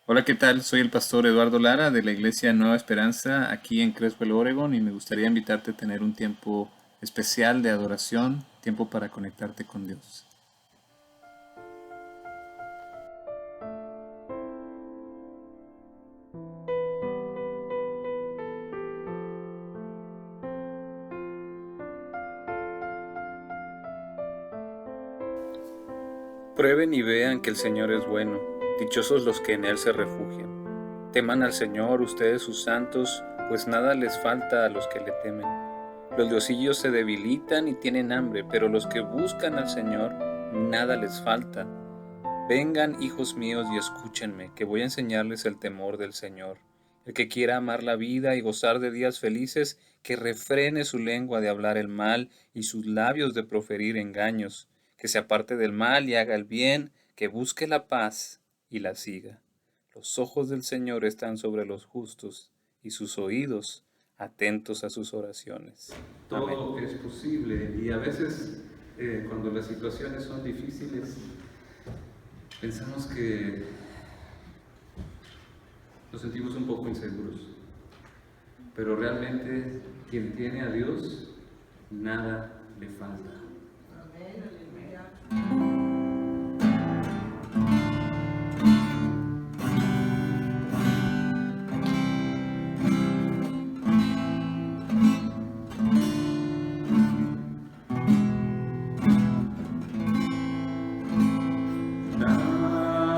Hola, ¿qué tal? Soy el pastor Eduardo Lara de la Iglesia Nueva Esperanza aquí en Creswell, Oregon, y me gustaría invitarte a tener un tiempo especial de adoración, tiempo para conectarte con Dios. Prueben y vean que el Señor es bueno, dichosos los que en Él se refugian. Teman al Señor ustedes sus santos, pues nada les falta a los que le temen. Los leoncillos se debilitan y tienen hambre, pero los que buscan al Señor, nada les falta. Vengan, hijos míos, y escúchenme, que voy a enseñarles el temor del Señor. El que quiera amar la vida y gozar de días felices, que refrene su lengua de hablar el mal y sus labios de proferir engaños, que se aparte del mal y haga el bien, que busque la paz y la siga. Los ojos del Señor están sobre los justos y sus oídos atentos a sus oraciones. Amén. Todo es posible y a veces cuando las situaciones son difíciles pensamos que nos sentimos un poco inseguros, pero realmente quien tiene a Dios, nada le falta.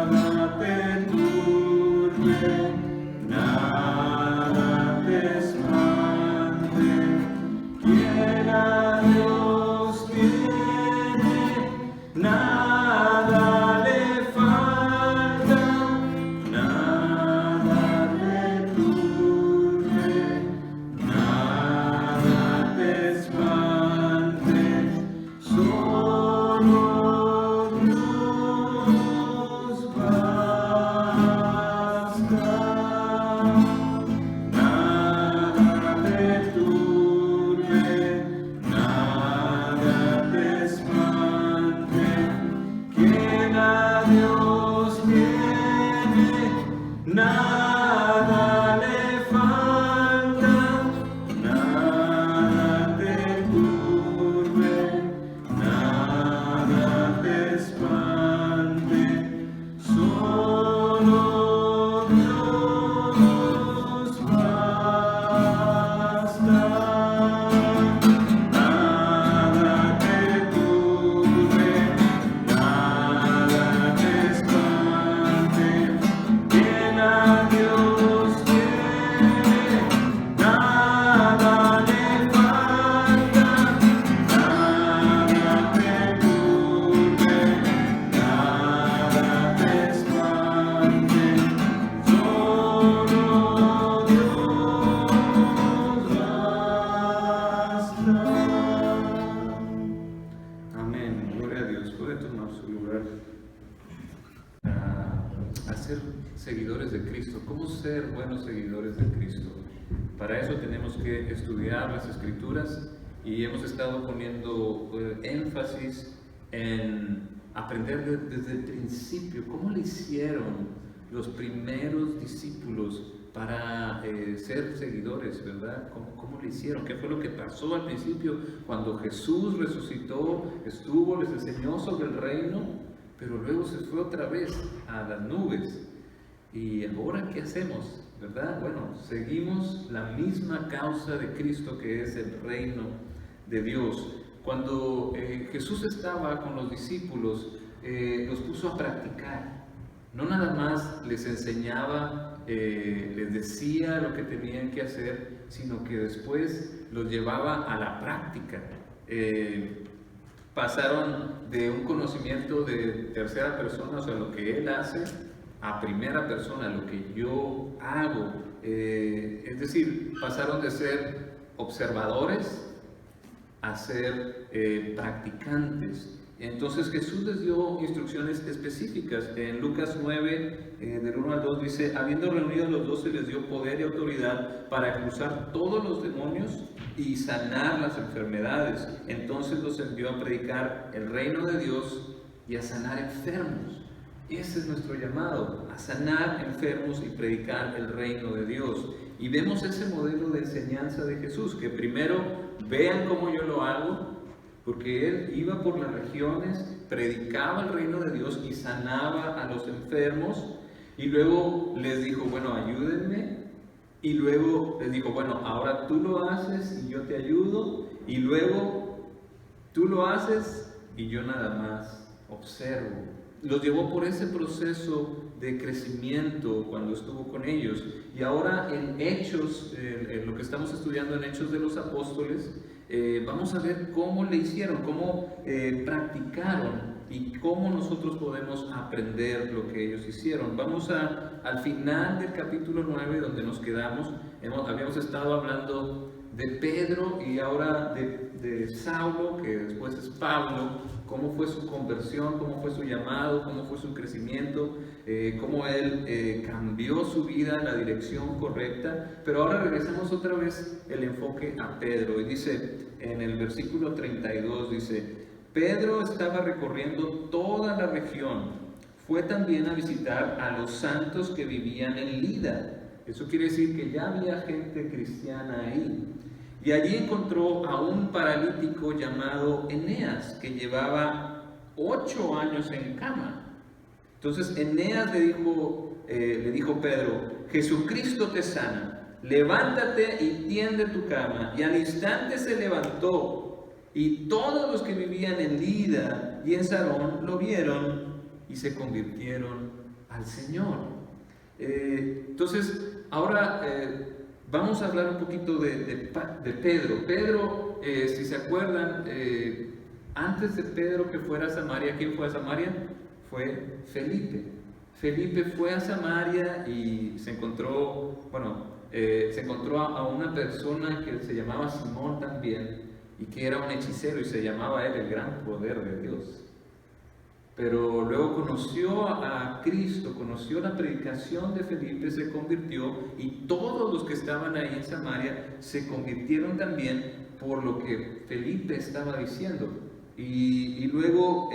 Nada te turbe, nada te espante, quiera Dios tiene, nada le falta, nada te turbe, nada te espante, solo Dios basta. Nada te turbe, nada te espante, quien a Dios tiene, nada le falta, nada te turbe, nada te espante, solo Dios basta. Nada te turbe, nada te espante, quien a Dios tiene, nada le falta, nada te turbe, nada te espante, solo Dios basta. Amén, gloria a Dios. Puede tomar su lugar. A ser seguidores de Cristo. ¿Cómo ser buenos seguidores de Cristo? Para eso tenemos que estudiar las Escrituras y hemos estado poniendo énfasis en aprender desde el principio cómo le hicieron los primeros discípulos para ser seguidores, ¿verdad? ¿Cómo le hicieron? ¿Qué fue lo que pasó al principio cuando Jesús resucitó, estuvo, les enseñó sobre el reino, pero luego se fue otra vez a las nubes? ¿Y ahora qué hacemos? ¿Verdad? Bueno, seguimos la misma causa de Cristo, que es el reino de Dios. Cuando Jesús estaba con los discípulos, los puso a practicar. No nada más les enseñaba, les decía lo que tenían que hacer, sino que después los llevaba a la práctica. Pasaron de un conocimiento de tercera persona, o sea, lo que Él hace, a primera persona, lo que yo hago. Es decir, pasaron de ser observadores a ser practicantes. Entonces Jesús les dio instrucciones específicas. En Lucas 9, del 1 al 2 dice, habiendo reunido a los 12 les dio poder y autoridad para expulsar todos los demonios y sanar las enfermedades. Entonces los envió a predicar el reino de Dios y a sanar enfermos. Ese es nuestro llamado, a sanar enfermos y predicar el reino de Dios. Y vemos ese modelo de enseñanza de Jesús, que primero vean cómo yo lo hago, porque Él iba por las regiones, predicaba el reino de Dios y sanaba a los enfermos, y luego les dijo, bueno, ayúdenme, y luego les dijo, bueno, ahora tú lo haces y yo te ayudo, y luego tú lo haces y yo nada más observo. Los llevó por ese proceso de crecimiento cuando estuvo con ellos. Y ahora en Hechos, en lo que estamos estudiando en Hechos de los Apóstoles, vamos a ver cómo le hicieron, cómo practicaron y cómo nosotros podemos aprender lo que ellos hicieron. Vamos al final del capítulo 9, donde nos quedamos. Habíamos estado hablando de Pedro y ahora de Saulo, que después es Pablo, cómo fue su conversión, cómo fue su llamado, cómo fue su crecimiento, cómo él cambió su vida en la dirección correcta. Pero ahora regresamos otra vez el enfoque a Pedro, y dice en el versículo 32, dice: Pedro estaba recorriendo toda la región, fue también a visitar a los santos que vivían en Lida. Eso quiere decir que ya había gente cristiana ahí. Y allí encontró a un paralítico llamado Eneas, que llevaba 8 años en cama. Entonces Eneas le dijo Pedro: Jesucristo te sana, levántate y tiende tu cama. Y al instante se levantó, y todos los que vivían en Lida y en Sarón lo vieron y se convirtieron al Señor. Entonces, ahora vamos a hablar un poquito de Pedro. Pedro, si se acuerdan, antes de Pedro que fuera a Samaria, ¿quién fue a Samaria? Fue Felipe. Felipe fue a Samaria y se encontró a una persona que se llamaba Simón también, y que era un hechicero, y se llamaba él el gran poder de Dios. Pero luego conoció a Cristo, conoció la predicación de Felipe, se convirtió, y todos los que estaban ahí en Samaria se convirtieron también por lo que Felipe estaba diciendo. Y luego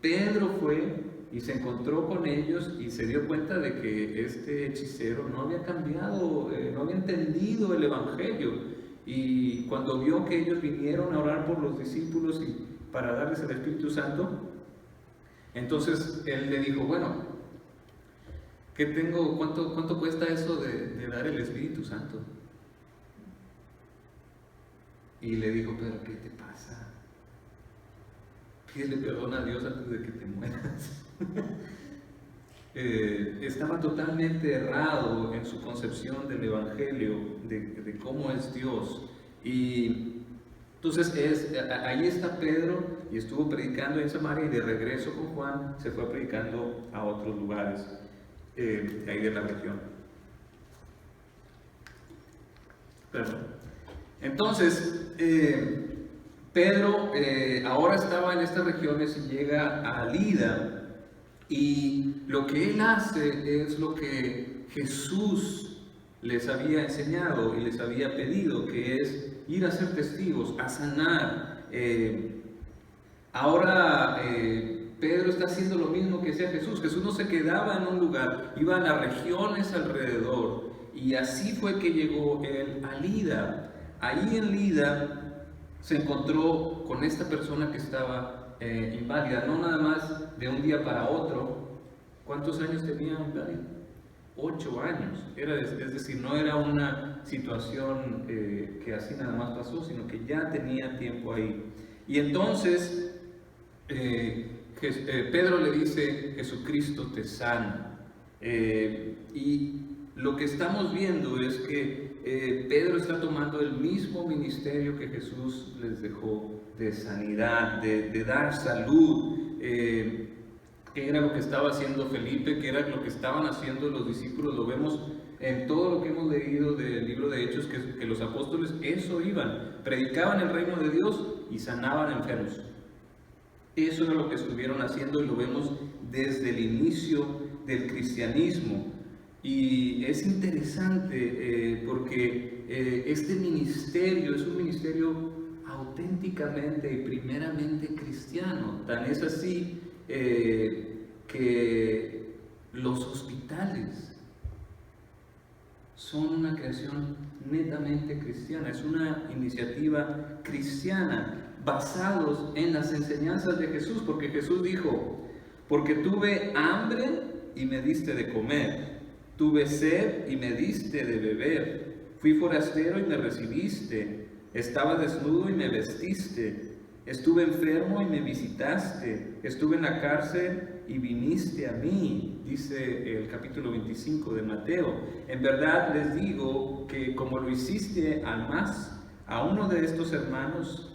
Pedro fue y se encontró con ellos y se dio cuenta de que este hechicero no había cambiado, no había entendido el Evangelio. Y cuando vio que ellos vinieron a orar por los discípulos y para darles el Espíritu Santo, entonces él le dijo: bueno, ¿cuánto cuesta eso de dar el Espíritu Santo? Y le dijo Pedro: ¿qué te pasa? Pídele perdón a Dios antes de que te mueras. Estaba totalmente errado en su concepción del Evangelio, de cómo es Dios. Y entonces ahí está Pedro, y estuvo predicando en Samaria, y de regreso con Juan se fue predicando a otros lugares de ahí de la región. Entonces Pedro ahora estaba en estas regiones y llega a Lida, y lo que él hace es lo que Jesús les había enseñado y les había pedido, que es ir a ser testigos, a sanar. Ahora Pedro está haciendo lo mismo que hacía Jesús. Jesús no se quedaba en un lugar, iba a las regiones alrededor, y así fue que llegó él a Lida. Ahí en Lida se encontró con esta persona que estaba inválida, no nada más de un día para otro. ¿Cuántos años tenía inválido? 8 años. Es decir, no era una situación que así nada más pasó, sino que ya tenía tiempo ahí. Y entonces Pedro le dice: Jesucristo te sana. Y lo que estamos viendo es que Pedro está tomando el mismo ministerio que Jesús les dejó, de sanidad, de dar salud, que era lo que estaba haciendo Felipe, que era lo que estaban haciendo los discípulos. Lo vemos en todo lo que hemos leído del libro de Hechos, que los apóstoles eso iban, predicaban el reino de Dios y sanaban enfermos. Eso era lo que estuvieron haciendo, y lo vemos desde el inicio del cristianismo. Y es interesante porque este ministerio es un ministerio auténticamente y primeramente cristiano. Tan es así que los hospitales son una creación netamente cristiana, es una iniciativa cristiana basados en las enseñanzas de Jesús, porque Jesús dijo: porque tuve hambre y me diste de comer, tuve sed y me diste de beber, fui forastero y me recibiste, estaba desnudo y me vestiste, estuve enfermo y me visitaste, estuve en la cárcel y viniste a mí, dice el capítulo 25 de Mateo. En verdad les digo que como lo hiciste a uno de estos hermanos,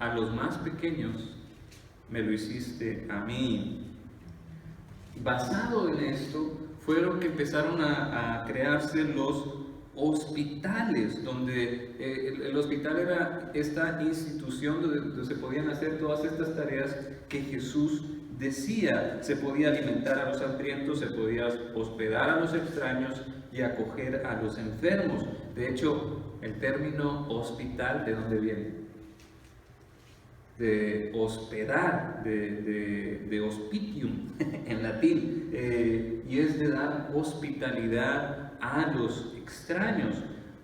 a los más pequeños, me lo hiciste a mí. Basado en esto, fueron que empezaron a crearse los hospitales, donde el hospital era esta institución donde se podían hacer todas estas tareas que Jesús decía. Se podía alimentar a los hambrientos, se podía hospedar a los extraños y acoger a los enfermos. De hecho, el término hospital, ¿de dónde viene? De hospedar, de hospitium en latín, y es de dar hospitalidad a los extraños.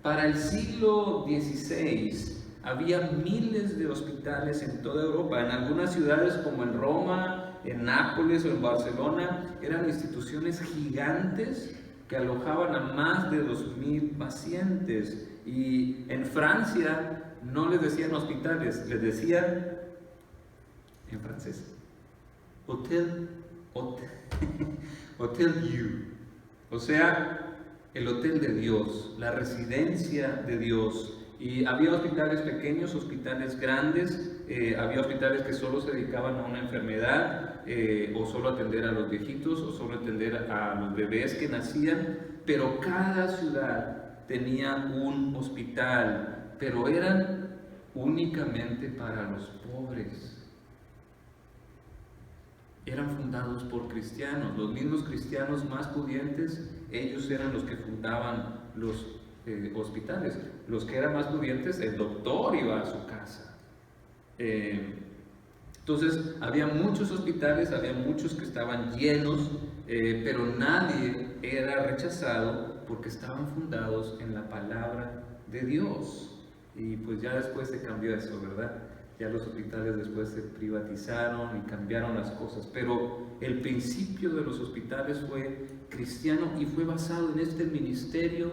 Para el siglo XVI había miles de hospitales en toda Europa. En algunas ciudades como en Roma, en Nápoles o en Barcelona eran instituciones gigantes que alojaban a más de 2,000 pacientes. Y en Francia no les decían hospitales, les decían en francés Hotel Dieu, o sea, el hotel de Dios, la residencia de Dios. Y había hospitales pequeños, hospitales grandes, había hospitales que solo se dedicaban a una enfermedad, o solo atender a los viejitos, o solo atender a los bebés que nacían, pero cada ciudad tenía un hospital, pero eran únicamente para los pobres. Eran fundados por cristianos, los mismos cristianos más pudientes, ellos eran los que fundaban los hospitales. Los que eran más pudientes, el doctor iba a su casa. Entonces, había muchos hospitales, había muchos que estaban llenos, pero nadie era rechazado porque estaban fundados en la palabra de Dios. Y pues ya después se cambió eso, ¿verdad? Ya los hospitales después se privatizaron y cambiaron las cosas, pero el principio de los hospitales fue cristiano y fue basado en este ministerio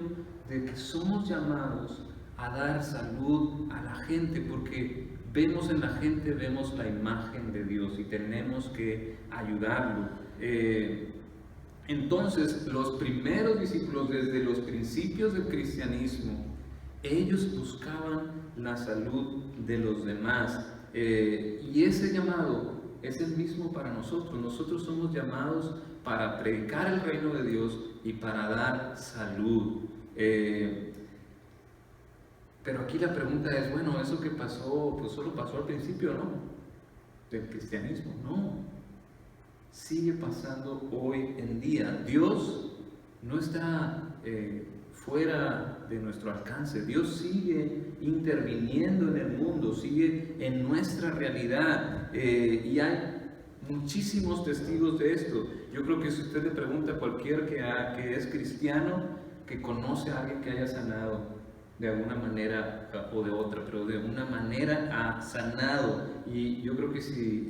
de que somos llamados a dar salud a la gente, porque vemos en la gente, vemos la imagen de Dios y tenemos que ayudarlo. Entonces, los primeros discípulos, desde los principios del cristianismo, ellos buscaban la salud de los demás, y ese llamado es el mismo para nosotros. Nosotros somos llamados para predicar el reino de Dios y para dar salud. Pero aquí la pregunta es, bueno, eso que pasó, pues solo pasó al principio, ¿no? Del cristianismo. No, sigue pasando hoy en día. Dios no está fuera de nuestro alcance. Dios sigue interviniendo en el mundo, sigue en nuestra realidad, y hay muchísimos testigos de esto. Yo creo que si usted le pregunta a cualquiera que es cristiano, que conoce a alguien que haya sanado de alguna manera o de otra, pero de una manera ha sanado. Y yo creo que si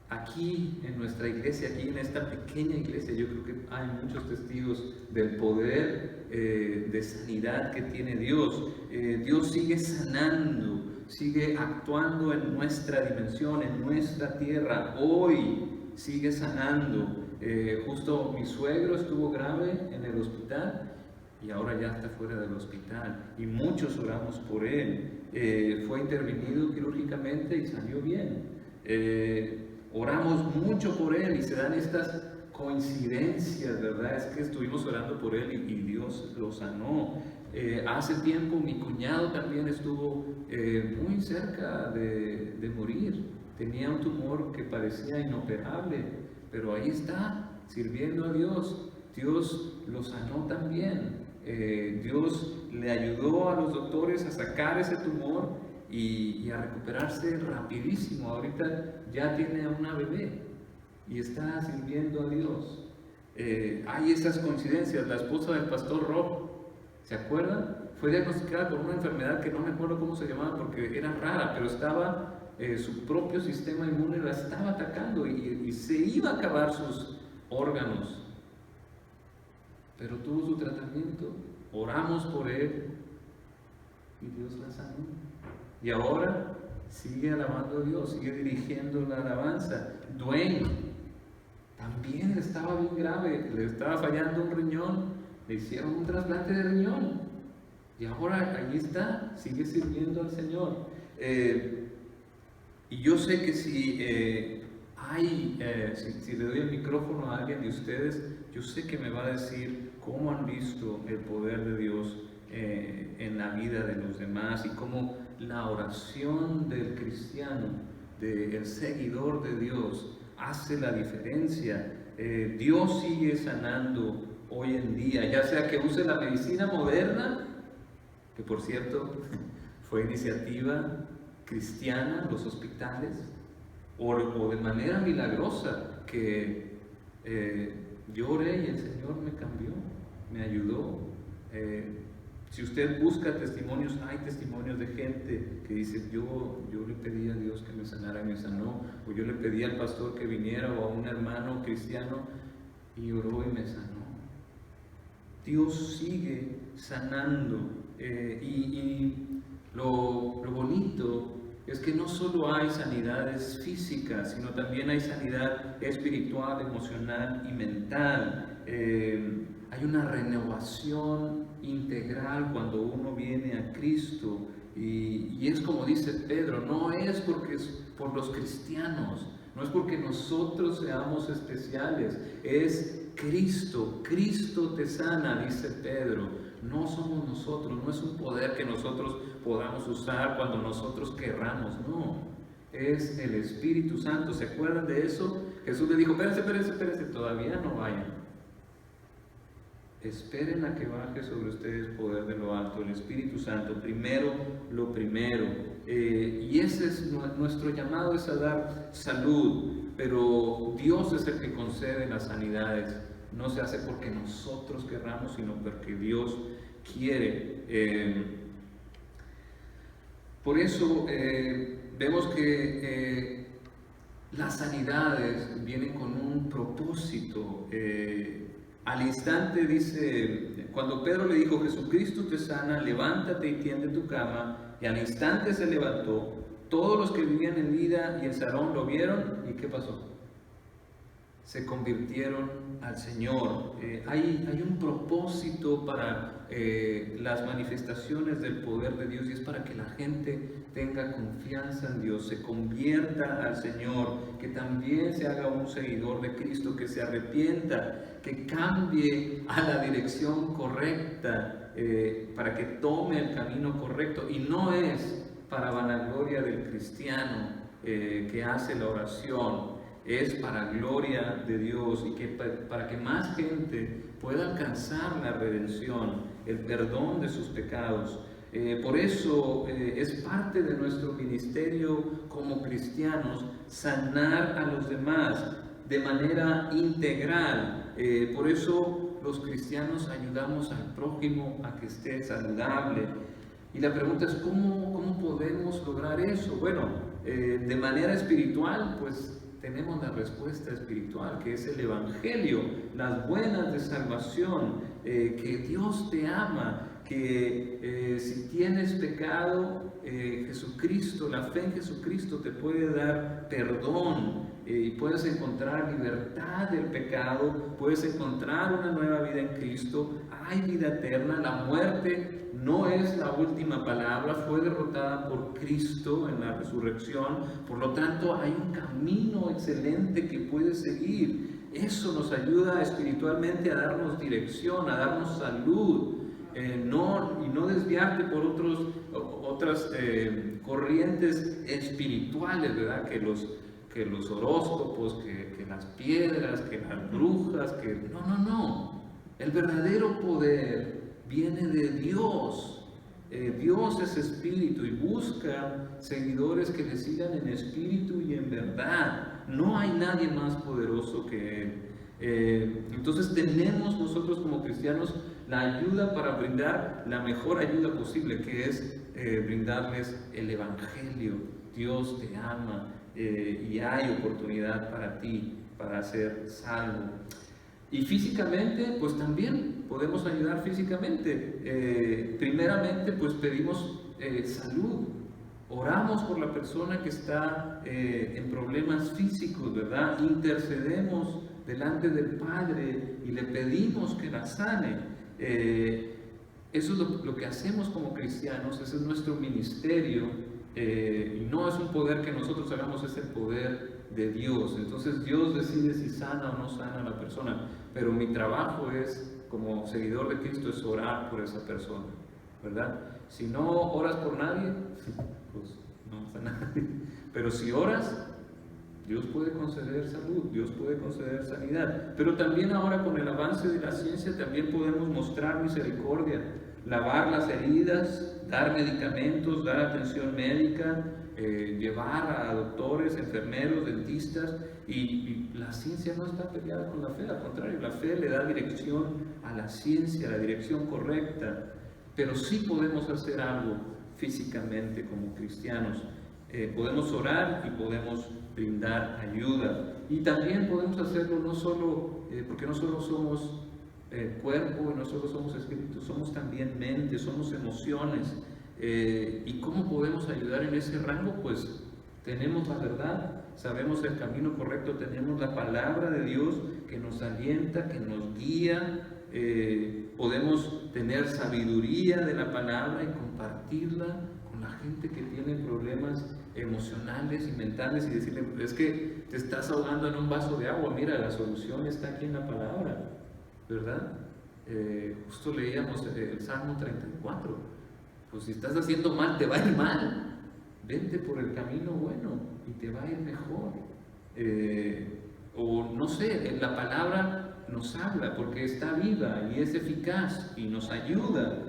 aquí en nuestra iglesia, aquí en esta pequeña iglesia, yo creo que hay muchos testigos del poder de sanidad que tiene Dios. Dios sigue sanando, sigue actuando en nuestra dimensión, en nuestra tierra. Hoy sigue sanando. Justo mi suegro estuvo grave en el hospital y ahora ya está fuera del hospital, y muchos oramos por él. Fue intervenido quirúrgicamente y salió bien. Oramos mucho por él y se dan estas coincidencias, ¿verdad? Es que estuvimos orando por él y Dios lo sanó. Hace tiempo mi cuñado también estuvo muy cerca de morir. Tenía un tumor que parecía inoperable, pero ahí está, sirviendo a Dios. Dios lo sanó también. Dios le ayudó a los doctores a sacar ese tumor y a recuperarse rapidísimo. Ahorita ya tiene a una bebé. y está sirviendo a Dios. Hay esas coincidencias. La esposa del pastor Rob, ¿se acuerdan? Fue diagnosticada con una enfermedad que no me acuerdo cómo se llamaba porque era rara, pero estaba, su propio sistema inmune la estaba atacando y se iba a acabar sus órganos. Pero tuvo su tratamiento, oramos por él y Dios la sanó. Y ahora sigue alabando a Dios, sigue dirigiendo la alabanza. Dwayne también estaba bien grave, le estaba fallando un riñón, le hicieron un trasplante de riñón y ahora allí está, sigue sirviendo al Señor. Y yo sé que si le doy el micrófono a alguien de ustedes, yo sé que me va a decir cómo han visto el poder de Dios en la vida de los demás y cómo la oración del cristiano, del seguidor de Dios, hace la diferencia. Dios sigue sanando hoy en día, ya sea que use la medicina moderna, que por cierto fue iniciativa cristiana, los hospitales, o de manera milagrosa, que yo oré y el Señor me cambió, me ayudó. Si usted busca testimonios, hay testimonios de gente que dice, yo le pedí a Dios que me sanara y me sanó, o yo le pedí al pastor que viniera, o a un hermano cristiano y oró y me sanó. Dios sigue sanando, y lo bonito es que no solo hay sanidades físicas, sino también hay sanidad espiritual, emocional y mental. Hay una renovación integral cuando uno viene a Cristo, y es como dice Pedro, no es porque es por los cristianos, no es porque nosotros seamos especiales, es Cristo, Cristo te sana, dice Pedro. No somos nosotros, no es un poder que nosotros podamos usar cuando nosotros querramos, no, es el Espíritu Santo. ¿Se acuerdan de eso? Jesús le dijo, espérense, todavía no vayan. Esperen a que baje sobre ustedes poder de lo alto, el Espíritu Santo, primero lo primero. Y ese es nuestro llamado, es a dar salud, pero Dios es el que concede las sanidades. No se hace porque nosotros querramos, sino porque Dios quiere. Por eso vemos que las sanidades vienen con un propósito. Al instante dice, cuando Pedro le dijo, Jesucristo te sana, levántate y tiende tu cama, y al instante se levantó. Todos los que vivían en Lida y en Sarón lo vieron, ¿y qué pasó? Se convirtieron al Señor. Hay un propósito para las manifestaciones del poder de Dios, y es para que la gente tenga confianza en Dios, se convierta al Señor, que también se haga un seguidor de Cristo, que se arrepienta, que cambie a la dirección correcta, para que tome el camino correcto. Y no es para vanagloria del cristiano que hace la oración, es para gloria de Dios, y que para que más gente pueda alcanzar la redención, el perdón de sus pecados. Por eso es parte de nuestro ministerio como cristianos sanar a los demás de manera integral. Por eso los cristianos ayudamos al prójimo a que esté saludable. Y la pregunta es, ¿cómo podemos lograr eso? Bueno, de manera espiritual, pues tenemos la respuesta espiritual, que es el Evangelio, las buenas de salvación, que Dios te ama, que si tienes pecado, Jesucristo, la fe en Jesucristo te puede dar perdón, y puedes encontrar libertad del pecado, puedes encontrar una nueva vida en Cristo, hay vida eterna, la muerte no es la última palabra, fue derrotada por Cristo en la resurrección. Por lo tanto, hay un camino excelente que puedes seguir. Eso nos ayuda espiritualmente a darnos dirección, a darnos salud, y no desviarte por otras corrientes espirituales, ¿verdad? Que los horóscopos, que las piedras, que las brujas, no. El verdadero poder viene de Dios. Dios es espíritu y busca seguidores que le sigan en espíritu y en verdad. no hay nadie más poderoso que Él. Entonces tenemos nosotros como cristianos la ayuda para brindar la mejor ayuda posible, que es brindarles el Evangelio. Dios te ama y hay oportunidad para ti, para ser salvo. Y físicamente, pues también podemos ayudar físicamente. Primeramente, pues pedimos salud. Oramos por la persona que está en problemas físicos, ¿verdad? Intercedemos delante del Padre y le pedimos que la sane. Eso es lo que hacemos como cristianos, ese es nuestro ministerio. Y no es un poder que nosotros hagamos, es el poder de Dios. Entonces Dios decide si sana o no sana a la persona, pero mi trabajo es, como seguidor de Cristo, es orar por esa persona, ¿verdad? Si no oras por nadie, pues no pasa nada. Pero si oras, Dios puede conceder salud, Dios puede conceder sanidad. Pero también ahora con el avance de la ciencia también podemos mostrar misericordia, lavar las heridas, dar medicamentos, dar atención médica, llevar a doctores, enfermeros, dentistas, y la ciencia no está peleada con la fe, al contrario, la fe le da dirección a la ciencia, la dirección correcta. Pero sí podemos hacer algo físicamente como cristianos. Podemos orar y podemos brindar ayuda. Y también podemos hacerlo no solo, porque no solo somos cuerpo y no solo somos espíritu, somos también mente, somos emociones. ¿Y cómo podemos ayudar en ese rango? Pues tenemos la verdad, sabemos el camino correcto, tenemos la palabra de Dios que nos alienta, que nos guía. Podemos tener sabiduría de la palabra y compartirla con la gente que tiene problemas emocionales y mentales y decirle, es que te estás ahogando en un vaso de agua, mira, la solución está aquí en la palabra, ¿verdad? Justo leíamos el Salmo 34, pues si estás haciendo mal, te va a ir mal, vente por el camino bueno y te va a ir mejor. O no sé, la palabra nos habla porque está viva y es eficaz y nos ayuda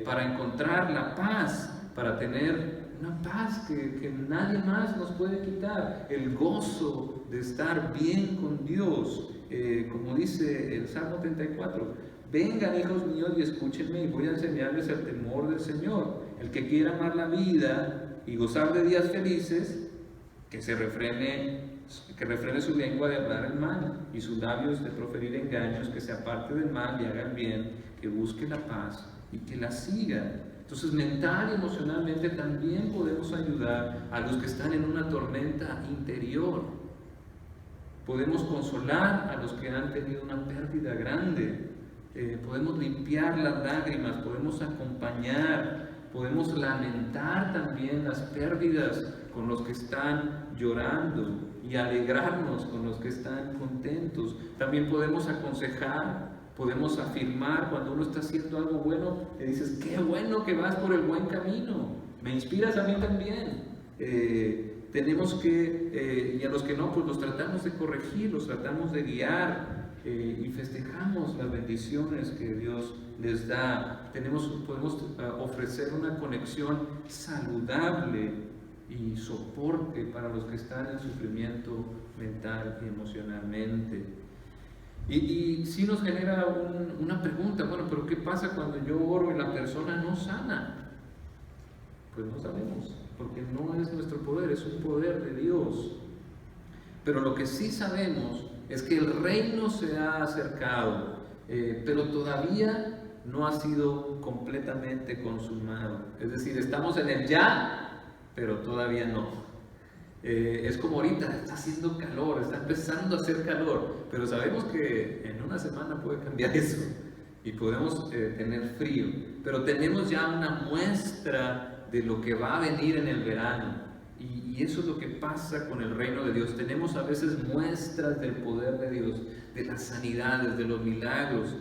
para encontrar la paz, para tener una paz que nadie más nos puede quitar, el gozo de estar bien con Dios, como dice el Salmo 34, vengan hijos míos y escúchenme y voy a enseñarles el temor del Señor. El que quiera amar la vida y gozar de días felices, que refrene su lengua de hablar el mal y sus labios de proferir engaños, que se aparte del mal y haga el bien, que busque la paz y que la siga. Entonces, mental y emocionalmente también podemos ayudar a los que están en una tormenta interior. Podemos consolar a los que han tenido una pérdida grande. Podemos limpiar las lágrimas, podemos acompañar, podemos lamentar también las pérdidas con los que están llorando y alegrarnos con los que están contentos. También podemos aconsejar, podemos afirmar cuando uno está haciendo algo bueno, le dices, qué bueno que vas por el buen camino, me inspiras a mí también. Tenemos que, y a los que no, pues los tratamos de corregir, los tratamos de guiar y festejamos las bendiciones que Dios les da. Podemos ofrecer una conexión saludable y soporte para los que están en sufrimiento mental y emocionalmente. Y sí nos genera una pregunta, bueno, pero ¿qué pasa cuando yo oro y la persona no sana? Pues no sabemos, porque no es nuestro poder, es un poder de Dios. Pero lo que sí sabemos es que el reino se ha acercado, pero todavía no ha sido completamente consumado. Es decir, estamos en el ya, pero todavía no. Es como ahorita, está haciendo calor, está empezando a hacer calor, pero sabemos que en una semana puede cambiar eso y podemos tener frío, pero tenemos ya una muestra de lo que va a venir en el verano. Y eso es lo que pasa con el reino de Dios. Tenemos a veces muestras del poder de Dios, de las sanidades, de los milagros,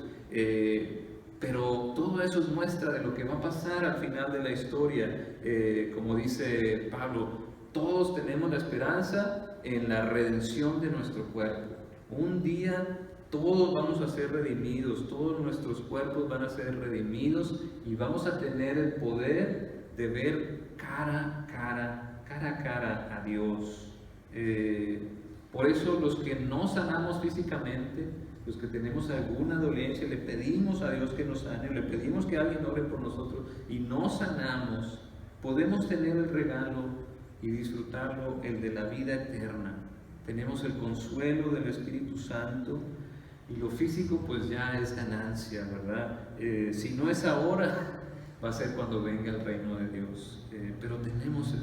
pero todo eso es muestra de lo que va a pasar al final de la historia. Como dice Pablo, todos tenemos la esperanza en la redención de nuestro cuerpo. Un día todos vamos a ser redimidos, todos nuestros cuerpos van a ser redimidos y vamos a tener el poder de ver cara a cara a Dios. Por eso los que no sanamos físicamente, los que tenemos alguna dolencia, le pedimos a Dios que nos sane, le pedimos que alguien ore por nosotros y no sanamos, podemos tener el regalo y disfrutarlo, el de la vida eterna. Tenemos el consuelo del Espíritu Santo y lo físico pues ya es ganancia, ¿verdad? Si no es ahora, va a ser cuando venga el reino de Dios. Pero tenemos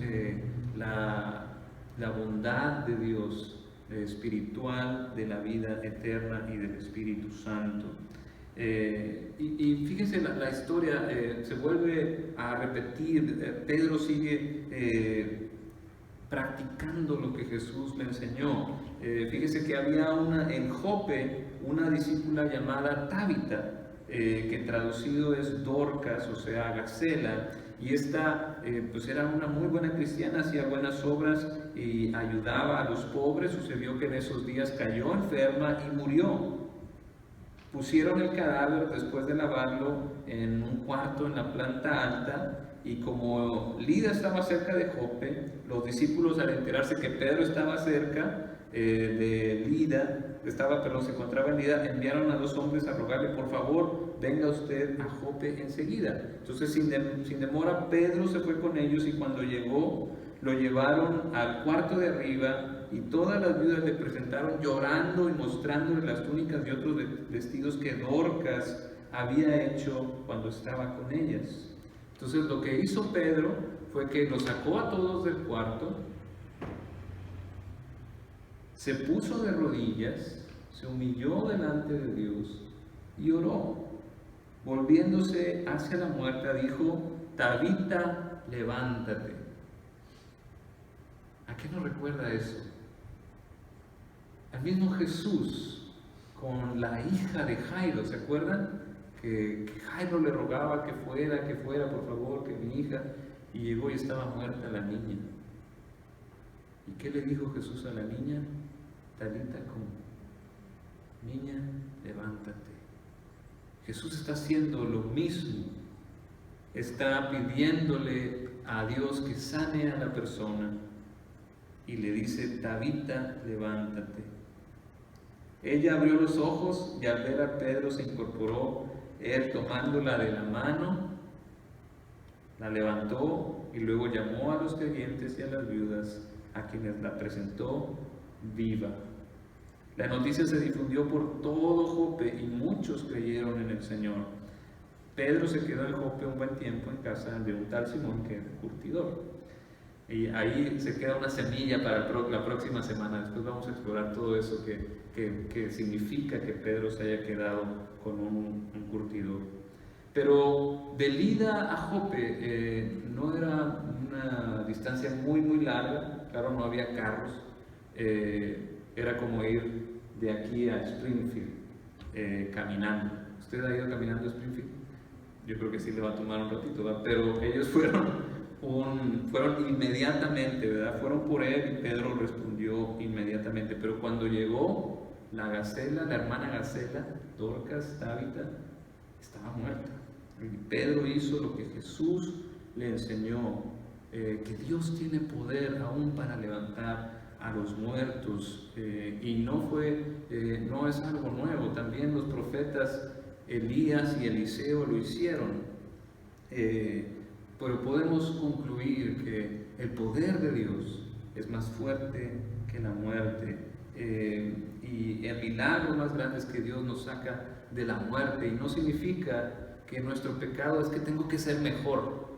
la bondad de Dios espiritual, de la vida eterna y del Espíritu Santo. Y fíjense, la historia se vuelve a repetir. Pedro sigue practicando lo que Jesús le enseñó. Fíjese que había en Jope una discípula llamada Tabita, que traducido es Dorcas, o sea, Gacela, y esta pues era una muy buena cristiana, hacía buenas obras y ayudaba a los pobres. Sucedió que en esos días cayó enferma y murió. Pusieron el cadáver después de lavarlo en un cuarto en la planta alta, y como Lida estaba cerca de Jope, los discípulos, al enterarse que Pedro estaba cerca de Lida, se encontraba en Lida, enviaron a 2 hombres a rogarle: por favor, venga usted a Jope enseguida. Entonces, sin demora, Pedro se fue con ellos, y cuando llegó, lo llevaron al cuarto de arriba, y todas las viudas le presentaron llorando y mostrándole las túnicas y otros vestidos que Dorcas había hecho cuando estaba con ellas. Entonces, lo que hizo Pedro fue que los sacó a todos del cuarto, se puso de rodillas, se humilló delante de Dios y oró. Volviéndose hacia la muerta, dijo: Tabita, levántate. ¿A qué nos recuerda eso? Al mismo Jesús con la hija de Jairo, ¿se acuerdan? Que Jairo le rogaba que fuera, por favor, que mi hija, y llegó y estaba muerta la niña. ¿Y qué le dijo Jesús a la niña? Talita cum, niña, levántate. Jesús está haciendo lo mismo, está pidiéndole a Dios que sane a la persona, y le dice: Tabita, levántate. Ella abrió los ojos, y al ver a Pedro se incorporó. Él, tomándola de la mano, la levantó, y luego llamó a los creyentes y a las viudas, a quienes la presentó viva. La noticia se difundió por todo Jope, y muchos creyeron en el Señor. Pedro se quedó en Jope un buen tiempo en casa de un tal Simón, que era curtidor. Y ahí se queda una semilla para la próxima semana. Después vamos a explorar todo eso que significa que Pedro se haya quedado con un curtidor. Pero de Lida a Jope no era una distancia muy larga. Claro, no había carros. Era como ir de aquí a Springfield caminando. ¿Usted ha ido caminando a Springfield? Yo creo que sí le va a tomar un ratito, ¿verdad? Pero ellos fueron inmediatamente, ¿verdad? Fueron por él, y Pedro respondió inmediatamente. Pero cuando llegó la hermana Gacela, Dorcas, Tabita, estaba muerta. Y Pedro hizo lo que Jesús le enseñó, que Dios tiene poder aún para levantar a los muertos, y no es algo nuevo. También los profetas Elías y Eliseo lo hicieron. Pero podemos concluir que el poder de Dios es más fuerte que la muerte, y el milagro más grande es que Dios nos saca de la muerte. Y no significa que nuestro pecado es que tengo que ser mejor,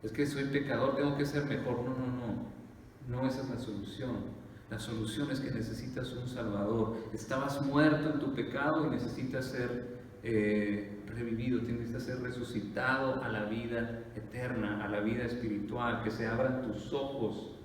es que soy pecador, tengo que ser mejor. No, esa es la solución. La solución es que necesitas un Salvador. Estabas muerto en tu pecado y necesitas ser revivido, tienes que ser resucitado a la vida eterna, a la vida espiritual, que se abran tus ojos.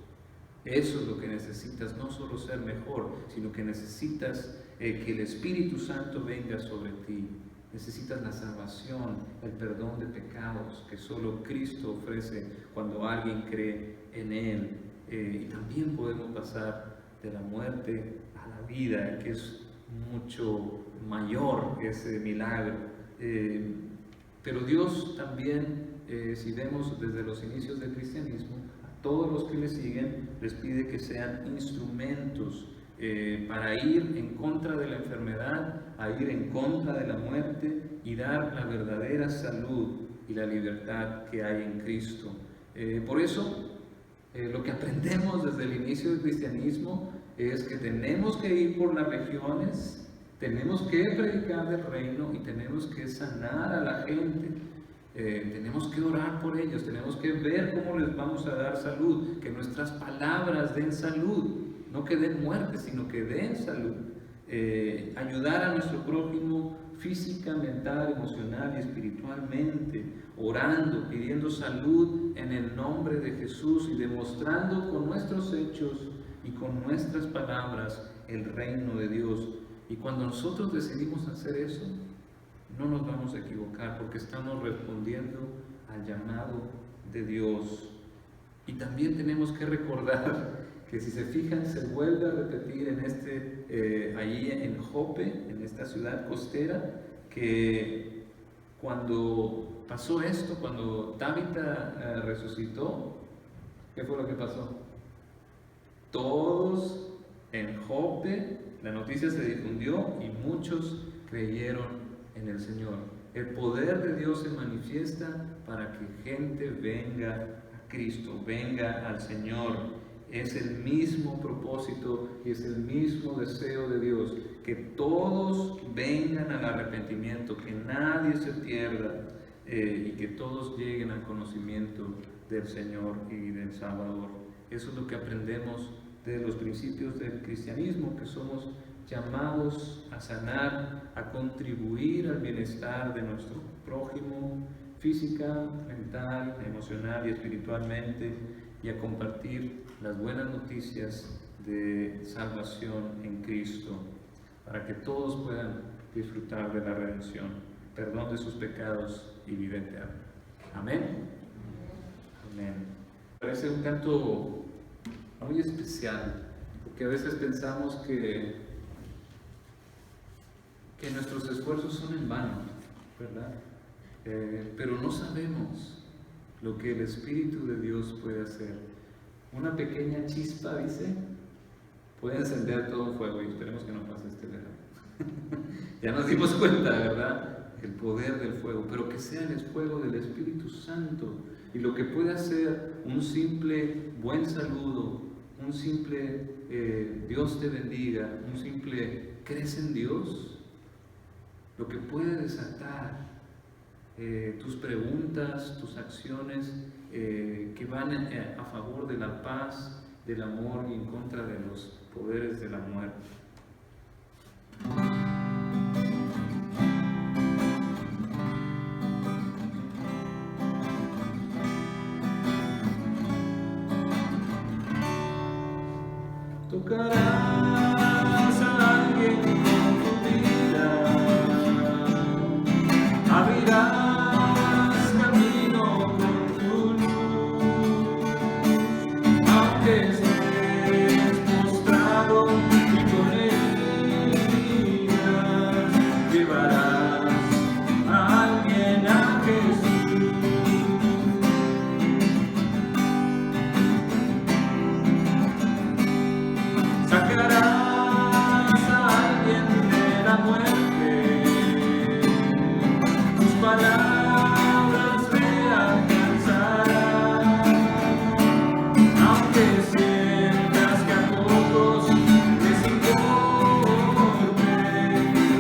Eso es lo que necesitas, no solo ser mejor, sino que necesitas que el Espíritu Santo venga sobre ti. Necesitas la salvación, el perdón de pecados que solo Cristo ofrece cuando alguien cree en Él. Y también podemos pasar de la muerte a la vida, que es mucho mayor ese milagro. Pero Dios también, si vemos desde los inicios del cristianismo, a todos los que le siguen les pide que sean instrumentos para ir en contra de la enfermedad, a ir en contra de la muerte y dar la verdadera salud y la libertad que hay en Cristo. Por eso, lo que aprendemos desde el inicio del cristianismo es que tenemos que ir por las regiones, tenemos que predicar del reino y tenemos que sanar a la gente. Tenemos que orar por ellos, tenemos que ver cómo les vamos a dar salud, que nuestras palabras den salud, no que den muerte, sino que den salud. Ayudar a nuestro prójimo física, mental, emocional y espiritualmente, orando, pidiendo salud en el nombre de Jesús y demostrando con nuestros hechos y con nuestras palabras el reino de Dios. Y cuando nosotros decidimos hacer eso, no nos vamos a equivocar porque estamos respondiendo al llamado de Dios. Y también tenemos que recordar que, si se fijan, se vuelve a repetir en allí en Jope, en esta ciudad costera, que cuando pasó esto, cuando Tabita resucitó, ¿qué fue lo que pasó? Todos en Jope, la noticia se difundió y muchos creyeron en el Señor. El poder de Dios se manifiesta para que gente venga a Cristo, venga al Señor. Es el mismo propósito y es el mismo deseo de Dios, que todos vengan al arrepentimiento, que nadie se pierda y que todos lleguen al conocimiento del Señor y del Salvador. Eso es lo que aprendemos de los principios del cristianismo, que somos llamados a sanar, a contribuir al bienestar de nuestro prójimo, física, mental, emocional y espiritualmente, y a compartir las buenas noticias de salvación en Cristo, para que todos puedan disfrutar de la redención, perdón de sus pecados y vida eterna. Amén. Amén. Parece un canto muy especial, porque a veces pensamos que nuestros esfuerzos son en vano, ¿verdad? Pero no sabemos lo que el Espíritu de Dios puede hacer. Una pequeña chispa, dice, puede encender todo un fuego, y esperemos que no pase este verano. Ya nos dimos cuenta, ¿verdad? El poder del fuego, pero que sea el fuego del Espíritu Santo, y lo que puede hacer un simple buen saludo, un simple Dios te bendiga, un simple ¿crees en Dios? Lo que puede desatar tus preguntas, tus acciones que van a favor de la paz, del amor y en contra de los poderes de la muerte. Tocarás a alguien con tu vida, abrirás camino con tu luz, aunque estés postrado y con heridas, llevarás a alguien a Jesús. Sacarás a alguien de la muerte, tus palabras le alcanzarán, aunque sientas que a pocos les importe,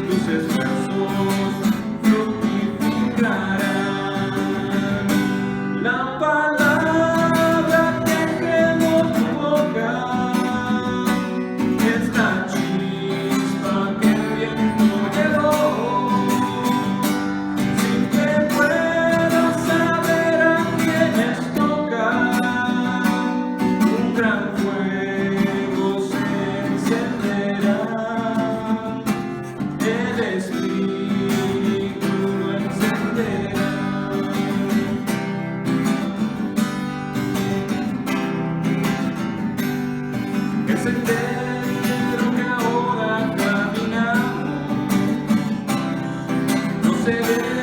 tus esfuerzos fructificarán. La palabra que quemó tu boca es la chispa que el viento llevó, sin que puedas saber a quiénes tocan, un gran fuego se encenderá, el Espíritu lo encenderá. El sendero que ahora caminamos no se ve